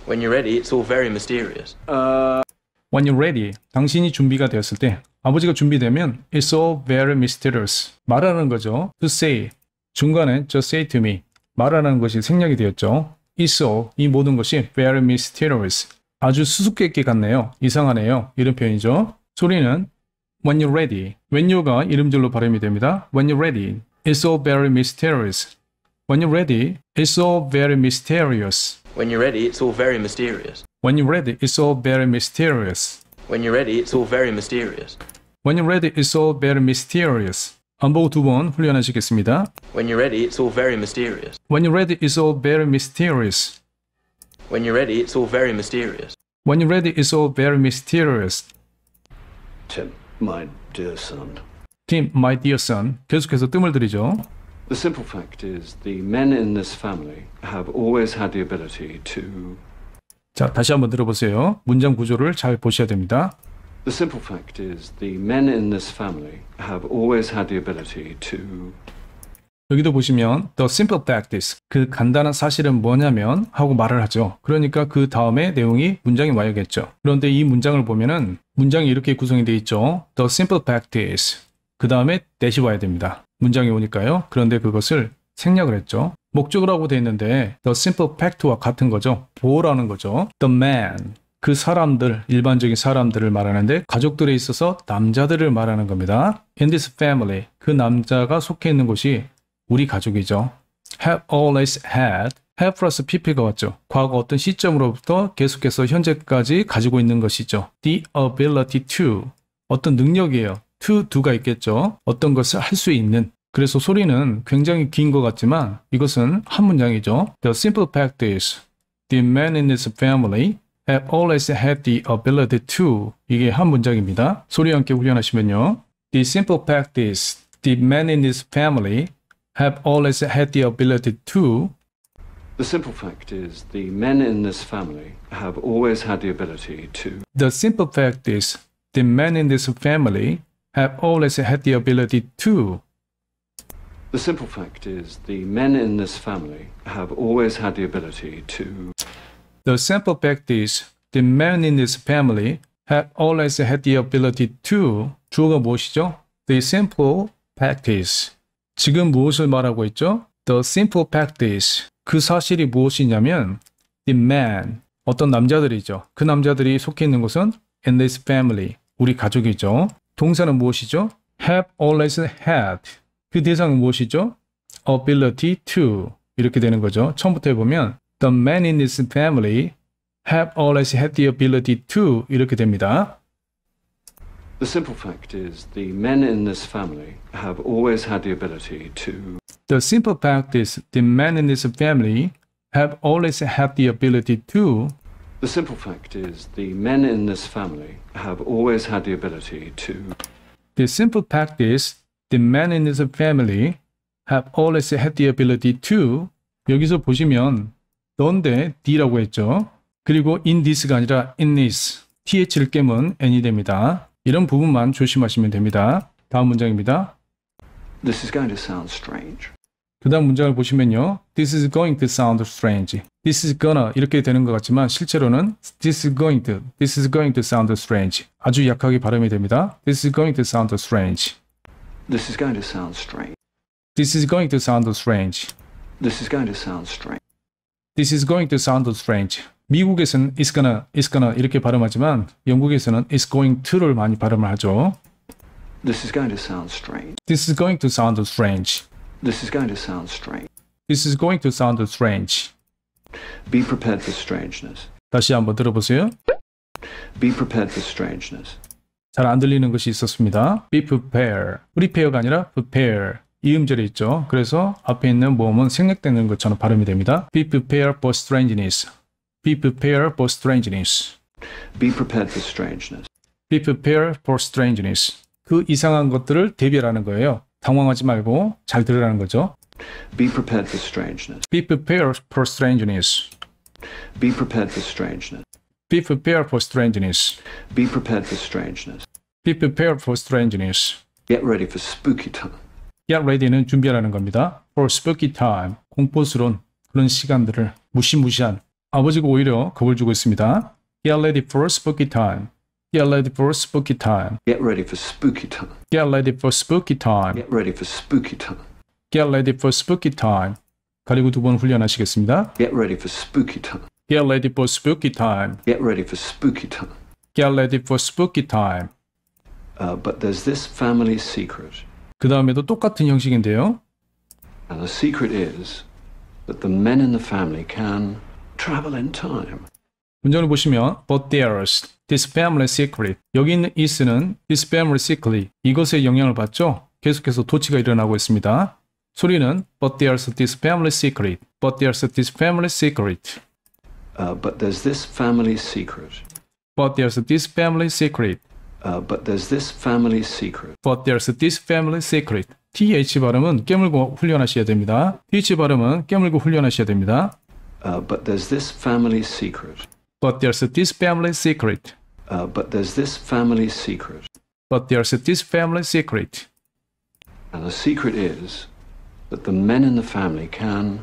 When you're ready, it's all very mysterious. When you're ready, 당신이 준비가 되었을 때, 아버지가 준비되면 it's all very mysterious. 말하는 거죠. To say, 중간에 just say to me. 말하는 것이 생략이 되었죠. It's all, 이 모든 것이 very mysterious. 아주 수수께끼 같네요. 이상하네요. 이런 표현이죠. 소리는 when you're ready. when you가 이름절로 발음이 됩니다. When you're ready, it's all very mysterious. When you're ready, it's all very mysterious. When you're ready, it's all very mysterious. When you're ready, it's all very mysterious. When you're ready, it's all very mysterious. When you're ready, it's all very mysterious. 안보고 두 번 훈련하시겠습니다. When you're ready, it's all very mysterious. When you're ready, it's all very mysterious. When you're ready, it's all very mysterious. When you're ready, it's all very mysterious. Tim, my dear son. Tim, my dear son. 계속해서 뜸을 들이죠. The simple fact is the men in this family have always had the ability to... 자, 다시 한번 들어보세요. 문장 구조를 잘 보셔야 됩니다. The simple fact is the men in this family have always had the ability to... 여기도 보시면 the simple fact is 그 간단한 사실은 뭐냐면 하고 말을 하죠. 그러니까 그 다음에 내용이 문장이 와야겠죠. 그런데 이 문장을 보면은 문장이 이렇게 구성이 되어 있죠. The simple fact is 그 다음에 that이 와야 됩니다. 문장이 오니까요. 그런데 그것을 생략을 했죠. 목적어라고 되어 있는데 the simple fact와 같은 거죠. 보호라는 거죠. The man 그 사람들, 일반적인 사람들을 말하는데 가족들에 있어서 남자들을 말하는 겁니다. In this family 그 남자가 속해 있는 곳이 우리 가족이죠. Have always had have 플러스 pp가 왔죠. 과거 어떤 시점으로부터 계속해서 현재까지 가지고 있는 것이죠. The ability to 어떤 능력이에요. to do가 있겠죠. 어떤 것을 할 수 있는. 그래서 소리는 굉장히 긴 것 같지만 이것은 한 문장이죠. The simple fact is the men in this family have always had the ability to 이게 한 문장입니다. 소리와 함께 훈련하시면요. The simple fact is the men in this family have always had the ability to The simple fact is the men in this family have always had the ability to The simple fact is the men in this family have always had the ability to The simple fact is the men in this family have always had the ability to The simple fact is the men in this family have always had the ability to 주어가 무엇이죠? The simple fact is 지금 무엇을 말하고 있죠? The simple fact is 그 사실이 무엇이냐면 the man 어떤 남자들이죠. 그 남자들이 속해 있는 곳은 in this family 우리 가족이죠. 동사는 무엇이죠? have always had 그 대상은 무엇이죠? ability to 이렇게 되는 거죠. 처음부터 해보면 The men in this family have always had the ability to 이렇게 됩니다. The simple fact is the men in this family have always had the ability to The simple fact is the men in this family have always had the ability to The simple fact is the men in this family have always had the ability to The simple fact is the men in this family have always had the ability to 여기서 보시면 너인데 D라고 했죠. 그리고 in this가 아니라 in this TH를 깨면 N이 됩니다. 이런 부분만 조심하시면 됩니다. 다음 문장입니다. This is going to sound strange. 그 다음 문장을 보시면요. This is going to sound strange. This is gonna 이렇게 되는 것 같지만 실제로는 This is going to sound strange. 아주 약하게 발음이 됩니다. This is going to sound strange. This is going to sound strange. This is going to sound strange. This is going to sound strange. This is going to sound strange. 미국에서는 it's gonna 이렇게 발음하지만 영국에서는 it's going to를 많이 발음을 하죠. This is going to sound strange. This is going to sound strange. This is going to sound strange. This is going to sound strange. Be prepared for strangeness. 다시 한번 들어보세요. Be prepared for strangeness. 잘 안 들리는 것이 있었습니다. Be prepared. prepare가 아니라 prepare. 이 음절이 있죠. 그래서 앞에 있는 모음은 생략되는 것처럼 발음이 됩니다. Be prepared for strangeness. Be prepared for strangeness. Be prepared for strangeness. Be prepared for strangeness. 그 이상한 것들을 대비하라는 거예요. 당황하지 말고 잘 들으라는 거죠. Be prepared for strangeness. Be prepared for strangeness. Be prepared for strangeness. Be prepared for strangeness. Be prepared for strangeness. Be prepared for strangeness. Get ready for spooky time. Get ready는 준비하라는 겁니다. For spooky time. 공포스러운 그런 시간들을 무시무시한 아버지가 오히려 겁을 주고 있습니다. Get ready for spooky time. Get ready for spooky time. Get ready for spooky time. Get ready for spooky time. Get ready for spooky time. Get ready for spooky time. 가리고 두 번 훈련하시겠습니다. Get ready for spooky time. Get ready for spooky time. Get ready for spooky time. Get ready for spooky time. But there's this family secret. 그 다음에도 똑같은 형식인데요. And the secret is that the men in the family can travel in time. 문장을 보시면 But there's this family secret. 여기 있는 is는 this family secret. 이것에 영향을 받죠. 계속해서 도치가 일어나고 있습니다. 소리는 But there's this family secret. But there's this family secret. But there's this family secret. But there's this family secret. But there's this family secret. But there's this family secret. TH 발음은 깨물고 훈련하셔야 됩니다. TH 발음은 깨물고 훈련하셔야 됩니다. But there's this family secret. But there's this family secret. But there's this family secret. But there's this family secret. And the secret is that the men in the family can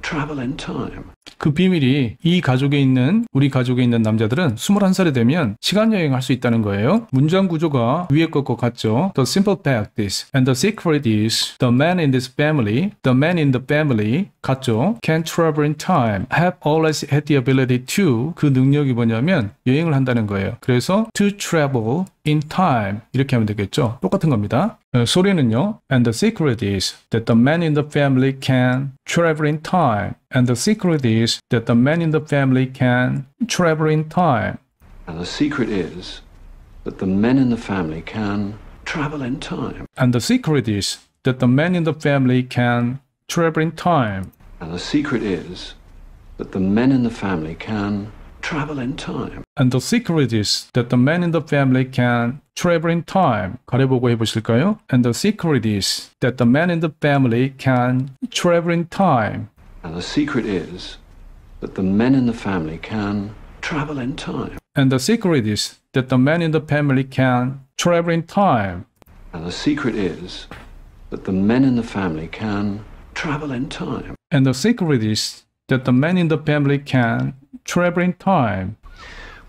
travel in time. 그 비밀이 이 가족에 있는 우리 가족에 있는 남자들은 21살이 되면 시간 여행할 수 있다는 거예요. 문장 구조가 위에 것과 같죠. The simple fact is and the secret is the men in this family, the men in the family 같죠. Can travel in time, have always had the ability to 그 능력이 뭐냐면 여행을 한다는 거예요. 그래서 to travel in time 이렇게 하면 되겠죠. 똑같은 겁니다. 소리는요. And the secret is that the men in the family can travel in time. And the secret is that the men in the family can travel in time. And the secret is that the men in the family can travel in time. And the secret is that the men in the family can travel in time. And the secret is that the men in the family can travel in time. And the secret is that the men in the family can travel in time. 가려보고 해보실까요? And the secret is that the men in the family can travel in time. And the secret is that the men in the family can travel in time. And the secret is that the men in the family can travel in time. And the secret is that the men in the family can travel in time. And the secret is that the men in the family can travel in time.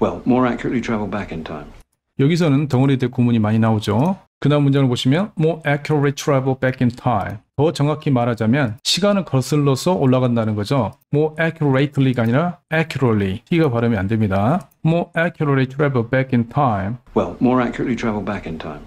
Well, more accurately, travel back in time. 여기서는 덩어리대 구문이 많이 나오죠. 그 다음 문장을 보시면 more accurately travel back in time. 더 정확히 말하자면 시간을 거슬러서 올라간다는 거죠. more accurately가 아니라 accurately. T가 발음이 안 됩니다. more accurately travel back in time. Well, more accurately, travel back in time.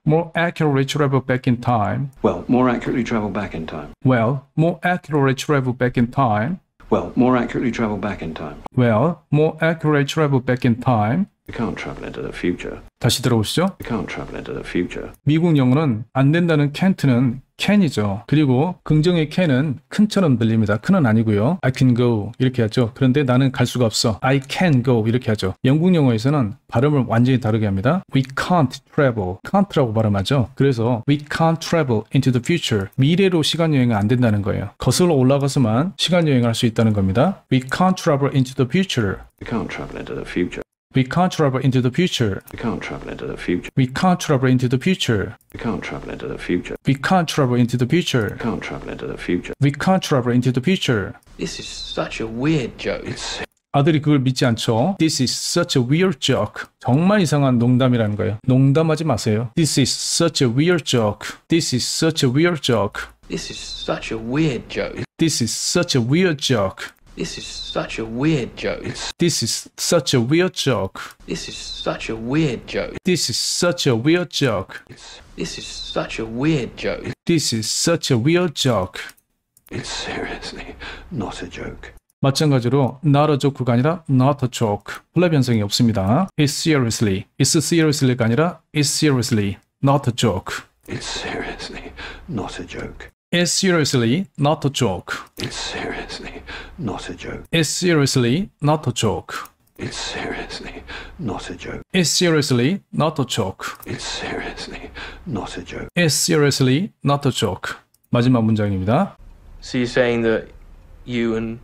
more accurately travel back in time. Well, more accurately, travel back in time. well, more accurately travel back in time. Well, more accurately, travel back in time. well, more accurately travel back in time. We can't travel into the future. 다시 들어보시죠. We can't travel into the future. 미국 영어는 안 된다는 can't는 can이죠. 그리고 긍정의 can은 큰처럼 들립니다. 큰은 아니고요. I can go 이렇게 하죠. 그런데 나는 갈 수가 없어. I can go 이렇게 하죠. 영국 영어에서는 발음을 완전히 다르게 합니다. We can't travel. can't라고 발음하죠. 그래서 we can't travel into the future. 미래로 시간 여행은 안 된다는 거예요. 거슬러 올라가서만 시간 여행을 할 수 있다는 겁니다. We can't travel into the future. We can't travel into the future. We can't travel into the future. We can't travel into the future. We can't travel into the future. We can't travel into the future. We can't travel into the future. We can't travel into the future. We can't travel into the future. This is such a weird joke. It's 아들이 그걸 믿지 않죠. This is such a weird joke. 정말 이상한 농담이라는 거예요. 농담하지 마세요. This is such a weird joke. This is such a weird joke. This is such a weird joke. This is such a weird joke. This is such a weird joke. This is such a weird joke. This is such a weird joke. This is such a weird joke. This is such a weird joke. This is such a weird joke. It's seriously not a joke. 마찬가지로 not a joke가 아니라 not a joke. 플랩 변성이 없습니다. It's seriously. It's seriously가 아니라 it's seriously not a joke. It's seriously not a joke. It's seriously not a joke. It's seriously not a joke. It's seriously not a joke. It's seriously not a joke. It's seriously not a joke. It's seriously not a joke. It's seriously not a joke. 마지막 문장입니다. So you're saying that you and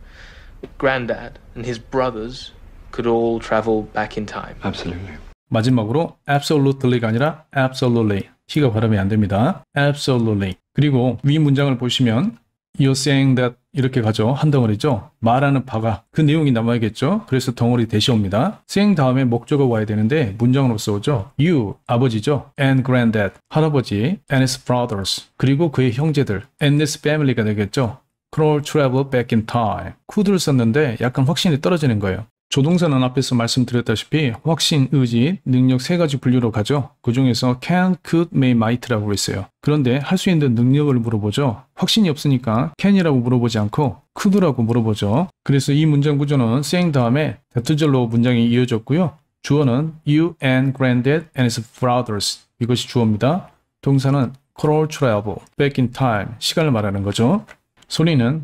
Grandad and his brothers could all travel back in time? Absolutely. 마지막으로 absolutely가 아니라 absolutely. T가 발음이 안 됩니다. absolutely. 그리고 위 문장을 보시면 You're saying that 이렇게 가죠. 한 덩어리죠. 말하는 바가 그 내용이 남아야겠죠. 그래서 덩어리 대시 옵니다. saying 다음에 목적어 와야 되는데 문장으로서 오죠. you, 아버지죠. and granddad, 할아버지, and his brothers, 그리고 그의 형제들, and his family가 되겠죠. could all travel back in time. could를 썼는데 약간 확신이 떨어지는 거예요. 조동사는 앞에서 말씀드렸다시피 확신, 의지, 능력 세 가지 분류로 가죠. 그 중에서 can, could, may, might라고 했어요. 그런데 할 수 있는 능력을 물어보죠. 확신이 없으니까 can이라고 물어보지 않고 could라고 물어보죠. 그래서 이 문장 구조는 saying 다음에 대투절로 문장이 이어졌고요. 주어는 you and granddad and his brothers, 이것이 주어입니다. 동사는 could all travel back in time, 시간을 말하는 거죠. 소리는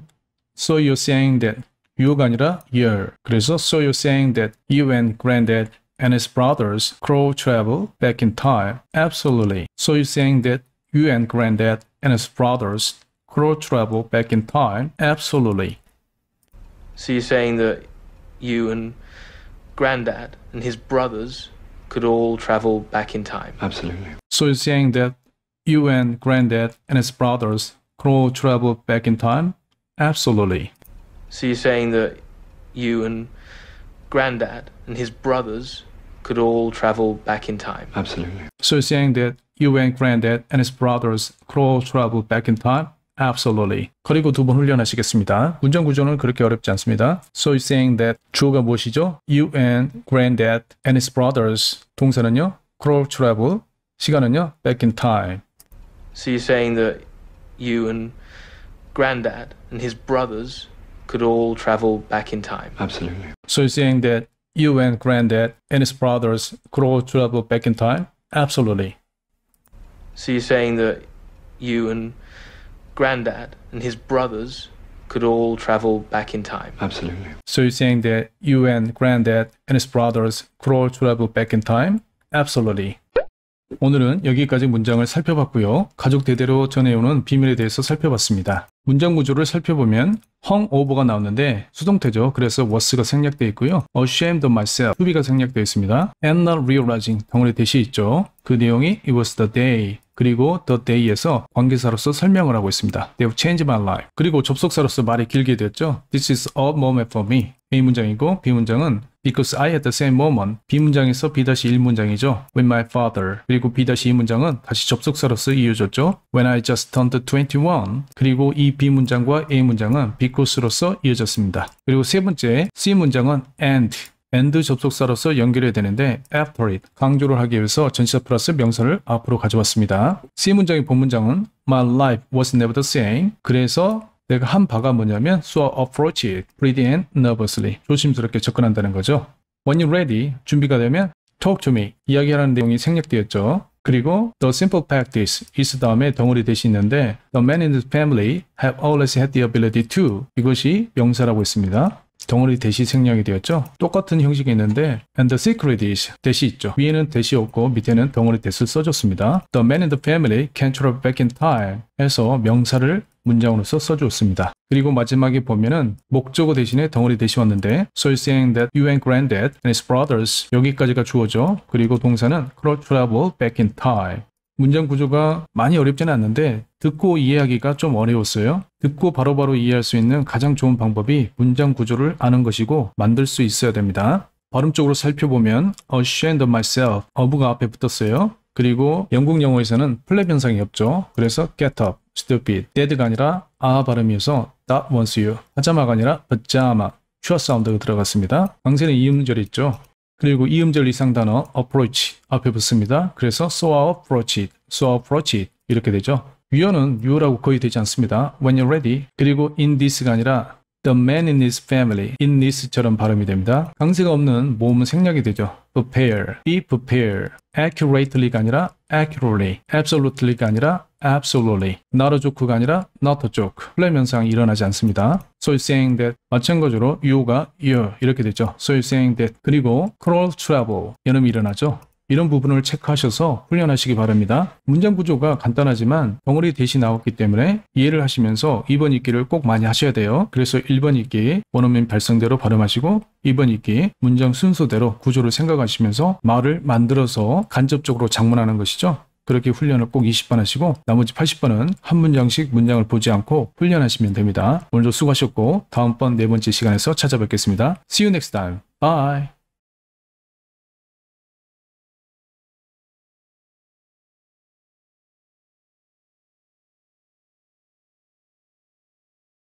so you're saying that, you가 아니라 you're. 그래서 so you're saying that you and granddad and his brothers could all travel back in time. Absolutely. So you're saying that you and granddad and his brothers could all travel back in time. Absolutely. So you're saying that you and Granddad and his brothers could all travel back in time? Absolutely. So you're saying that you and granddad and his brothers could all travel back in time? Absolutely. So you're saying that you and Granddad and his brothers could all travel back in time? Absolutely. So you're saying that you and granddad and his brothers could all travel back in time? Absolutely. 그리고 두 번 훈련하시겠습니다. 문장 구조는 그렇게 어렵지 않습니다. So you're saying that 주어가 무엇이죠? You and granddad and his brothers. 동사는요? could all travel. 시간은요? back in time. So you're saying that you and Granddad and his brothers could all travel back in time? Absolutely. So you're saying that you and granddad and his brothers could all travel back in time? Absolutely. So you're saying that you and Granddad and his brothers could all travel back in time? Absolutely. So you're saying that you and granddad and his brothers could all travel back in time? Absolutely. 오늘은 여기까지 문장을 살펴봤고요. 가족 대대로 전해오는 비밀에 대해서 살펴봤습니다. 문장 구조를 살펴보면 hungover가 나오는데 수동태죠. 그래서 was가 생략되어 있고요. ashamed of myself, to-be가 생략되어 있습니다. and not realizing, 덩어리 대시 있죠. 그 내용이 it was the day, 그리고 the day에서 관계사로서 설명을 하고 있습니다. They have changed my life. 그리고 접속사로서 말이 길게 되었죠. This is a moment for me. A 문장이고 B 문장은 Because I had the same moment. B 문장에서 B-1 문장이죠. With my father. 그리고 B-2 문장은 다시 접속사로서 이어졌죠. When I just turned 21. 그리고 이 B 문장과 A 문장은 because로서 이어졌습니다. 그리고 세 번째 C 문장은 and 접속사로서 연결해야 되는데 after it, 강조를 하기 위해서 전치사 플러스 명사를 앞으로 가져왔습니다. C 문장의 본문장은 My life was never the same. 그래서 내가 한 바가 뭐냐면 so approach it, ready and nervously. 조심스럽게 접근한다는 거죠. When you're ready, 준비가 되면 talk to me, 이야기하라는 내용이 생략되었죠. 그리고 the simple fact is 다음에 덩어리 대시 있는데 the men in the family have always had the ability to, 이것이 명사라고 했습니다. 덩어리 대시 생략이 되었죠. 똑같은 형식이 있는데 and the secret is 대시 있죠. 위에는 대시 없고 밑에는 덩어리 대시를 써줬습니다. The men in the family can travel back in time 해서 명사를 문장으로서 써주었습니다. 그리고 마지막에 보면은 목적어 대신에 덩어리 대시 왔는데 So you're saying that you and granddad and his brothers, 여기까지가 주어죠. 그리고 동사는 could travel back in time. 문장 구조가 많이 어렵지는 않는데 듣고 이해하기가 좀 어려웠어요. 듣고 바로바로 이해할 수 있는 가장 좋은 방법이 문장 구조를 아는 것이고 만들 수 있어야 됩니다. 발음적으로 살펴보면 ashamed of myself, of가 앞에 붙었어요. 그리고 영국 영어에서는 플랩 현상이 없죠. 그래서 get up, stupid, dead가 아니라 아 발음이어서 that wants you, 하자마가 아니라 pajama, 슈어 사운드가 들어갔습니다. 강세는 이음절이 있죠. 그리고 이음절 이상 단어 approach 앞에 붙습니다. 그래서 so approach it 이렇게 되죠. 유어는 유어라고 거의 되지 않습니다. When you're ready. 그리고 in this가 아니라 the man in his family, in this처럼 발음이 됩니다. 강세가 없는 모음은 생략이 되죠. prepare, be prepared. accurately가 아니라 accurately, absolutely가 아니라 absolutely, not a joke가 아니라 not a joke. 플랫 현상이 일어나지 않습니다. So you're saying that 마찬가지로 you가 you 이렇게 되죠. So you're saying that 그리고 could travel 연음이 일어나죠. 이런 부분을 체크하셔서 훈련하시기 바랍니다. 문장 구조가 간단하지만 덩어리 대시 나왔기 때문에 이해를 하시면서 2번 읽기를 꼭 많이 하셔야 돼요. 그래서 1번 읽기 원어민 발성대로 발음하시고 2번 읽기 문장 순서대로 구조를 생각하시면서 말을 만들어서 간접적으로 작문하는 것이죠. 그렇게 훈련을 꼭 20번 하시고 나머지 80번은 한 문장씩 문장을 보지 않고 훈련하시면 됩니다. 오늘도 수고하셨고 다음번 네 번째 시간에서 찾아뵙겠습니다. See you next time. Bye.